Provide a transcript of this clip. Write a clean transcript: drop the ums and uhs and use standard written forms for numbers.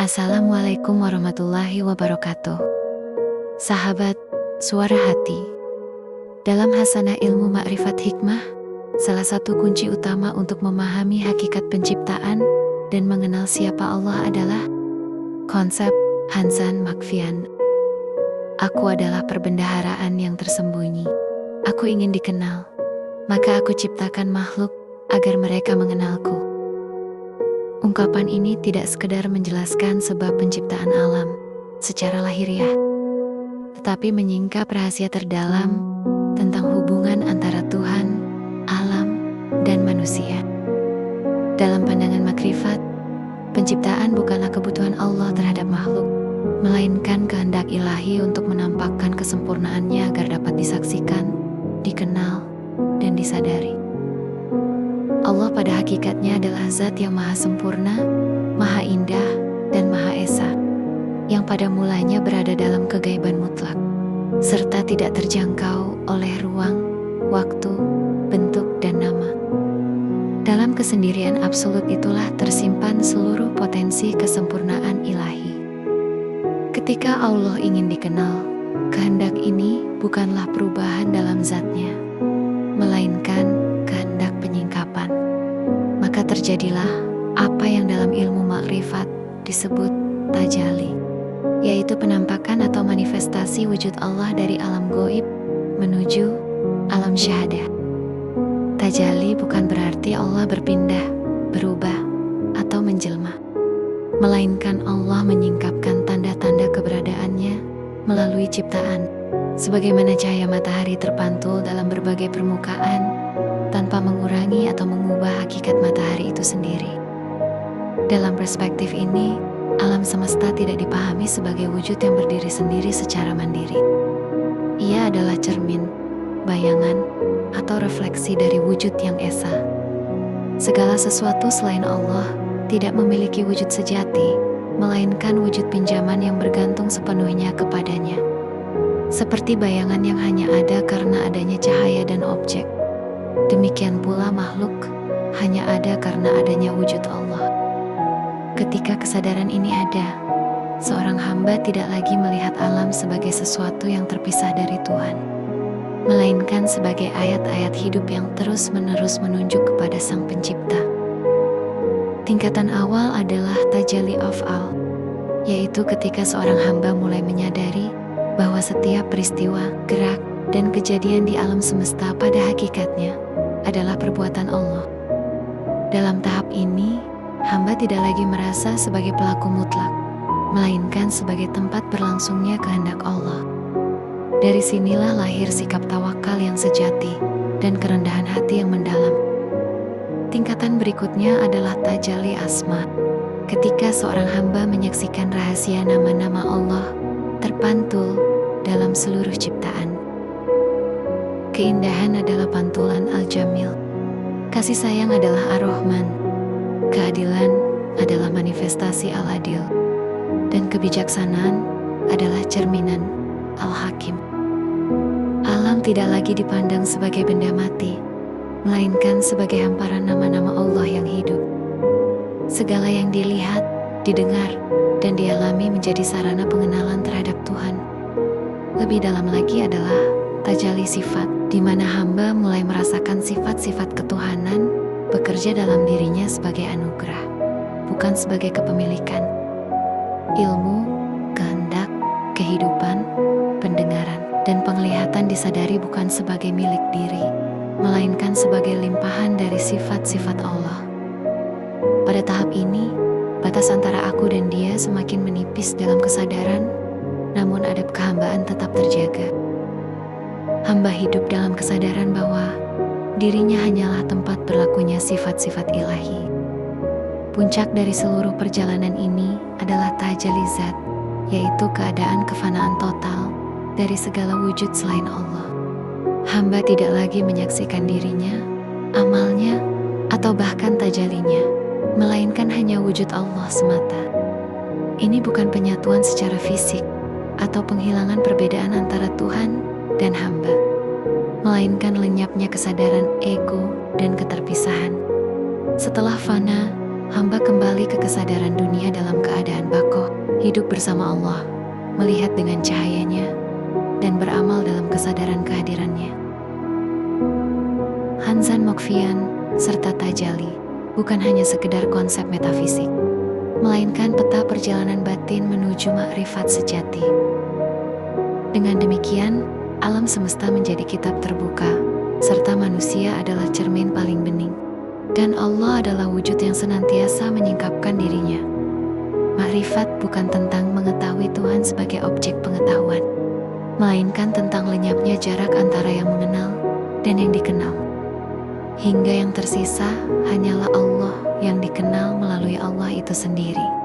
Assalamualaikum warahmatullahi wabarakatuh. Sahabat, suara hati. Dalam Hasanah Ilmu Ma'rifat Hikmah, salah satu kunci utama untuk memahami hakikat penciptaan dan mengenal siapa Allah adalah konsep Hansan Makfian. Aku adalah perbendaharaan yang tersembunyi. Aku ingin dikenal, maka aku ciptakan makhluk agar mereka mengenalku. Ungkapan ini tidak sekedar menjelaskan sebab penciptaan alam secara lahiriah, tetapi menyingkap rahasia terdalam tentang hubungan antara Tuhan, alam, dan manusia. Dalam pandangan makrifat, penciptaan bukanlah kebutuhan Allah terhadap makhluk, melainkan kehendak ilahi untuk menampakkan kesempurnaannya agar dapat disaksikan, dikenal, dan disadari. Allah pada hakikatnya adalah zat yang maha sempurna, maha indah, dan maha esa, yang pada mulanya berada dalam kegaiban mutlak, serta tidak terjangkau oleh ruang, waktu, bentuk, dan nama. Dalam kesendirian absolut itulah tersimpan seluruh potensi kesempurnaan ilahi. Ketika Allah ingin dikenal, kehendak ini bukanlah perubahan dalam zatnya, melainkan kehendak penyingkapan. Maka terjadilah apa yang dalam ilmu makrifat disebut tajalli, yaitu penampakan atau manifestasi wujud Allah dari alam gaib menuju alam syahadah. Tajalli bukan berarti Allah berpindah, berubah, atau menjelma, melainkan Allah menyingkapkan tanda-tanda keberadaannya melalui ciptaan, sebagaimana cahaya matahari terpantul dalam berbagai permukaan tanpa mengurangi atau mengubah hakikat matahari itu sendiri. Dalam perspektif ini, alam semesta tidak dipahami sebagai wujud yang berdiri sendiri secara mandiri. Ia adalah cermin, bayangan, atau refleksi dari wujud yang esa. Segala sesuatu selain Allah tidak memiliki wujud sejati, melainkan wujud pinjaman yang bergantung sepenuhnya kepadanya. Seperti bayangan yang hanya ada karena adanya cahaya dan objek, demikian pula makhluk hanya ada karena adanya wujud Allah. Ketika kesadaran ini ada, seorang hamba tidak lagi melihat alam sebagai sesuatu yang terpisah dari Tuhan, melainkan sebagai ayat-ayat hidup yang terus-menerus menunjuk kepada Sang Pencipta. Tingkatan awal adalah tajalli af'al, yaitu ketika seorang hamba mulai menyadari bahwa setiap peristiwa, gerak, dan kejadian di alam semesta pada hakikatnya adalah perbuatan Allah. Dalam tahap ini, hamba tidak lagi merasa sebagai pelaku mutlak, melainkan sebagai tempat berlangsungnya kehendak Allah. Dari sinilah lahir sikap tawakal yang sejati dan kerendahan hati yang mendalam. Tingkatan berikutnya adalah tajalli asma, ketika seorang hamba menyaksikan rahasia nama-nama Allah terpantul dalam seluruh ciptaan. Keindahan adalah pantulan Al-Jamil, kasih sayang adalah Ar-Rahman, keadilan adalah manifestasi Al-Adil, dan kebijaksanaan adalah cerminan Al-Hakim. Alam tidak lagi dipandang sebagai benda mati, melainkan sebagai hamparan nama-nama Allah yang hidup. Segala yang dilihat, didengar, dan dialami menjadi sarana pengenalan terhadap Tuhan. Lebih dalam lagi adalah tajalli sifat, di mana hamba mulai merasakan sifat-sifat ketuhanan bekerja dalam dirinya sebagai anugerah, bukan sebagai kepemilikan. Ilmu, kehendak, kehidupan, pendengaran, dan penglihatan disadari bukan sebagai milik diri, melainkan sebagai limpahan dari sifat-sifat Allah. Pada tahap ini, batas antara aku dan Dia semakin menipis dalam kesadaran, namun adab kehambaan tetap terjaga. Hamba hidup dalam kesadaran bahwa dirinya hanyalah tempat berlakunya sifat-sifat ilahi. Puncak dari seluruh perjalanan ini adalah tajalli zat, yaitu keadaan kefanaan total dari segala wujud selain Allah. Hamba tidak lagi menyaksikan dirinya, amalnya, atau bahkan tajallinya, melainkan hanya wujud Allah semata. Ini bukan penyatuan secara fisik atau penghilangan perbedaan antara Tuhan dan hamba, melainkan lenyapnya kesadaran ego dan keterpisahan. Setelah fana, hamba kembali ke kesadaran dunia dalam keadaan baqo, hidup bersama Allah, melihat dengan cahayanya, dan beramal dalam kesadaran kehadirannya. Hanzan Mokfian serta Tajali bukan hanya sekedar konsep metafisik, melainkan peta perjalanan batin menuju makrifat sejati. Dengan demikian, alam semesta menjadi kitab terbuka, serta manusia adalah cermin paling bening. Dan Allah adalah wujud yang senantiasa menyingkapkan dirinya. Makrifat bukan tentang mengetahui Tuhan sebagai objek pengetahuan, melainkan tentang lenyapnya jarak antara yang mengenal dan yang dikenal. Hingga yang tersisa hanyalah Allah yang dikenal melalui Allah itu sendiri.